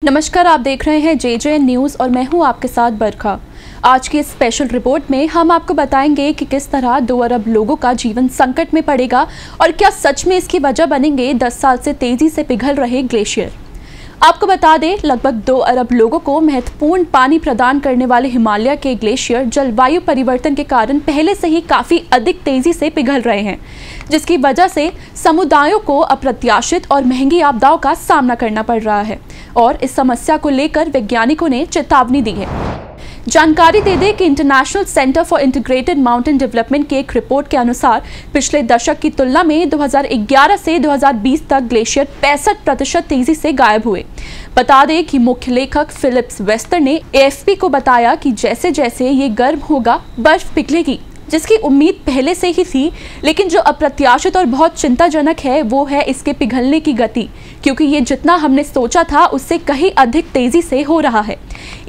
नमस्कार, आप देख रहे हैं JJ न्यूज़ और मैं हूं आपके साथ बरखा। आज की इस स्पेशल रिपोर्ट में हम आपको बताएंगे कि किस तरह 2 अरब लोगों का जीवन संकट में पड़ेगा और क्या सच में इसकी वजह बनेंगे 10 साल से तेजी से पिघल रहे ग्लेशियर। आपको बता दें, लगभग 2 अरब लोगों को महत्वपूर्ण पानी प्रदान करने वाले हिमालय के ग्लेशियर जलवायु परिवर्तन के कारण पहले से ही काफ़ी अधिक तेजी से पिघल रहे हैं, जिसकी वजह से समुदायों को अप्रत्याशित और महंगी आपदाओं का सामना करना पड़ रहा है और इस समस्या को लेकर वैज्ञानिकों ने चेतावनी दी है। जानकारी दे दें कि international centre for integrated mountain development की एक रिपोर्ट के अनुसार पिछले दशक की तुलना में 2011 से 2020 तक ग्लेशियर 65% तेजी से गायब हुए। बता दें कि मुख्य लेखक फिलिप्स वेस्टर ने AFP को बताया कि जैसे जैसे ये गर्म होगा, बर्फ पिघलेगी, जिसकी उम्मीद पहले से ही थी, लेकिन जो अप्रत्याशित और बहुत चिंताजनक है वो है इसके पिघलने की गति, क्योंकि ये जितना हमने सोचा था उससे कहीं अधिक तेजी से हो रहा है।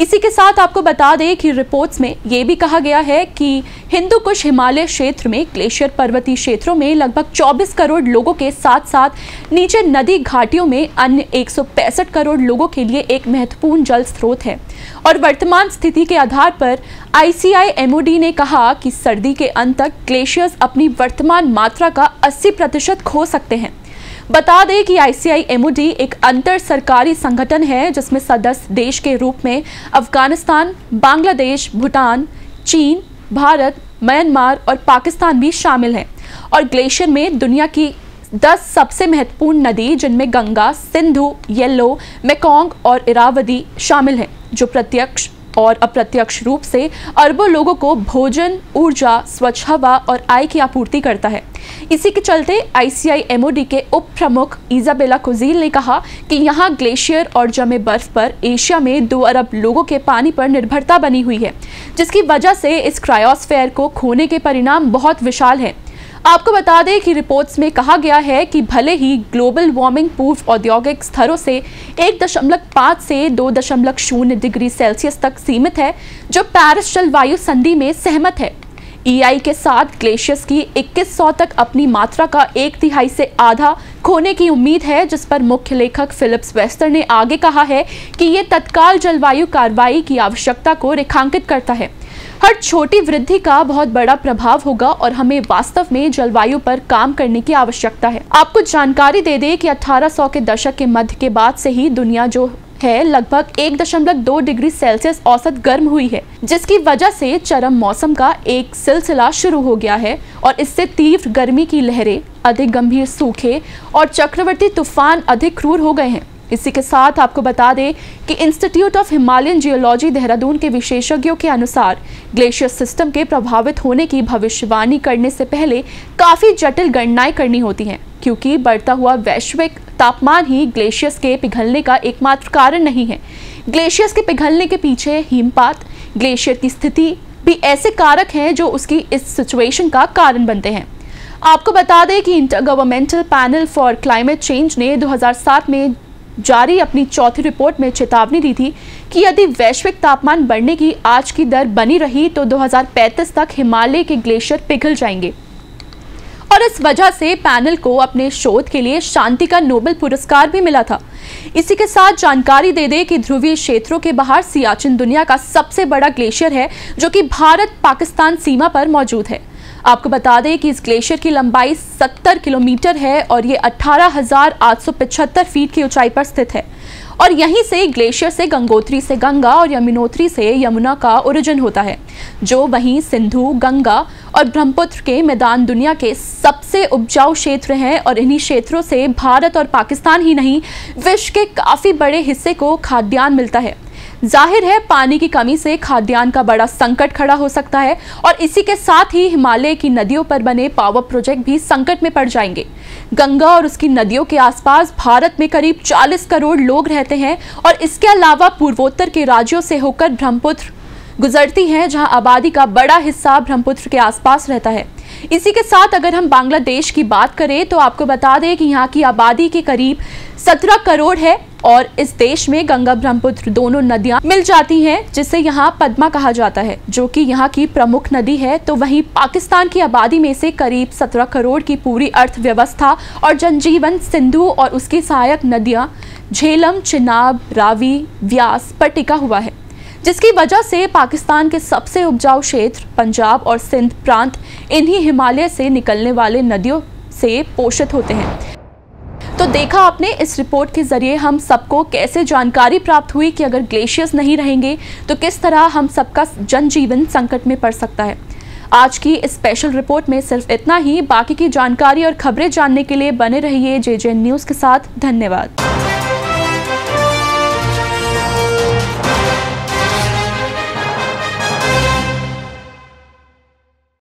इसी के साथ आपको बता दें कि रिपोर्ट्स में ये भी कहा गया है कि हिंदू कुश हिमालय क्षेत्र में ग्लेशियर पर्वतीय क्षेत्रों में लगभग 24 करोड़ लोगों के साथ साथ नीचे नदी घाटियों में अन्य 165 करोड़ लोगों के लिए एक महत्वपूर्ण जल स्रोत है। और वर्तमान स्थिति के आधार पर ICIMOD ने कहा कि सर्दी के अंत तक ग्लेशियर्स अपनी वर्तमान मात्रा का 80% खो सकते हैं। बता दें कि ICIMOD एक अंतर सरकारी संगठन है जिसमें सदस्य देश के रूप में अफगानिस्तान, बांग्लादेश, भूटान, चीन, भारत, म्यांमार और पाकिस्तान भी शामिल हैं। और ग्लेशियर में दुनिया की 10 सबसे महत्वपूर्ण नदी, जिनमें गंगा, सिंधु, येलो, मेकोंग और इरावदी शामिल हैं, जो प्रत्यक्ष और अप्रत्यक्ष रूप से अरबों लोगों को भोजन, ऊर्जा, स्वच्छ हवा और आय की आपूर्ति करता है। इसी के चलते ICIMOD के उप प्रमुख इजाबेला कोजील ने कहा कि यहाँ ग्लेशियर और जमे बर्फ पर एशिया में 2 अरब लोगों के पानी पर निर्भरता बनी हुई है, जिसकी वजह से इस क्रायोस्फेयर को खोने के परिणाम बहुत विशाल हैं। आपको बता दें कि रिपोर्ट्स में कहा गया है कि भले ही ग्लोबल वार्मिंग पूर्व औद्योगिक स्तरों से 1.5 से 2.0 डिग्री सेल्सियस तक सीमित है, जो पेरिस जलवायु संधि में सहमत है। EI के साथ ग्लेशियर्स की 2100 तक अपनी मात्रा का 1/3 से आधा खोने की उम्मीद है, जिस पर मुख्य लेखक फिलिप्स वेस्टर ने आगे कहा है कि ये तत्काल जलवायु कार्रवाई की आवश्यकता को रेखांकित करता है। हर छोटी वृद्धि का बहुत बड़ा प्रभाव होगा और हमें वास्तव में जलवायु पर काम करने की आवश्यकता है। आपको जानकारी दे दें कि 1800 के दशक के मध्य के बाद से ही दुनिया जो है लगभग 1.2 डिग्री सेल्सियस औसत गर्म हुई है, जिसकी वजह से चरम मौसम का एक सिलसिला शुरू हो गया है और इससे तीव्र गर्मी की लहरें, अधिक गंभीर सूखे और चक्रवर्ती तूफान अधिक क्रूर हो गए हैं। इसी के साथ आपको बता दें कि institute of Himalayan geology Dehradun के विशेषज्ञों के अनुसार ग्लेशियर सिस्टम के प्रभावित होने की भविष्यवाणी करने से पहले काफ़ी जटिल गणनाएं करनी होती हैं, क्योंकि बढ़ता हुआ वैश्विक तापमान ही ग्लेशियर्स के पिघलने का एकमात्र कारण नहीं है। ग्लेशियर्स के पिघलने के पीछे हिमपात, ग्लेशियर की स्थिति भी ऐसे कारक हैं जो उसकी इस सिचुएशन का कारण बनते हैं। आपको बता दें कि intergovernmental panel for climate change ने 2007 में जारी अपनी चौथी रिपोर्ट में चेतावनी दी थी कि यदि वैश्विक तापमान बढ़ने की आज की दर बनी रही तो 2035 तक हिमालय के ग्लेशियर पिघल जाएंगे। और इस वजह से पैनल को अपने शोध के लिए शांति का नोबेल पुरस्कार भी मिला था। इसी के साथ जानकारी दे दें कि ध्रुवीय क्षेत्रों के बाहर सियाचिन दुनिया का सबसे बड़ा ग्लेशियर है, जो कि भारत-पाकिस्तान सीमा पर मौजूद है। आपको बता दें कि इस ग्लेशियर की लंबाई 70 किलोमीटर है और ये 18,875 फीट की ऊंचाई पर स्थित है। और यहीं से ग्लेशियर से गंगोत्री से गंगा और यमुनोत्री से यमुना का ओरिजिन होता है, जो वहीं सिंधु, गंगा और ब्रह्मपुत्र के मैदान दुनिया के सबसे उपजाऊ क्षेत्र हैं। और इन्हीं क्षेत्रों से भारत और पाकिस्तान ही नहीं, विश्व के काफ़ी बड़े हिस्से को खाद्यान्न मिलता है। जाहिर है, पानी की कमी से खाद्यान्न का बड़ा संकट खड़ा हो सकता है और इसी के साथ ही हिमालय की नदियों पर बने पावर प्रोजेक्ट भी संकट में पड़ जाएंगे। गंगा और उसकी नदियों के आसपास भारत में करीब 40 करोड़ लोग रहते हैं और इसके अलावा पूर्वोत्तर के राज्यों से होकर ब्रह्मपुत्र गुजरती हैं, जहां आबादी का बड़ा हिस्सा ब्रह्मपुत्र के आसपास रहता है। इसी के साथ अगर हम बांग्लादेश की बात करें तो आपको बता दें कि यहाँ की आबादी के करीब 17 करोड़ है और इस देश में गंगा ब्रह्मपुत्र दोनों नदियां मिल जाती हैं, जिसे यहाँ पद्मा कहा जाता है, जो कि यहाँ की प्रमुख नदी है। तो वहीं पाकिस्तान की आबादी में से करीब 17 करोड़ की पूरी अर्थव्यवस्था और जनजीवन सिंधु और उसकी सहायक नदियां झेलम, चिनाब, रावी, व्यास पर टिका हुआ है, जिसकी वजह से पाकिस्तान के सबसे उपजाऊ क्षेत्र पंजाब और सिंध प्रांत इन्हीं हिमालय से निकलने वाले नदियों से पोषित होते हैं। तो देखा आपने इस रिपोर्ट के जरिए हम सबको कैसे जानकारी प्राप्त हुई कि अगर ग्लेशियर्स नहीं रहेंगे तो किस तरह हम सबका जनजीवन संकट में पड़ सकता है। आज की इस स्पेशल रिपोर्ट में सिर्फ इतना ही। बाकी की जानकारी और खबरें जानने के लिए बने रहिए JJN न्यूज़ के साथ। धन्यवाद।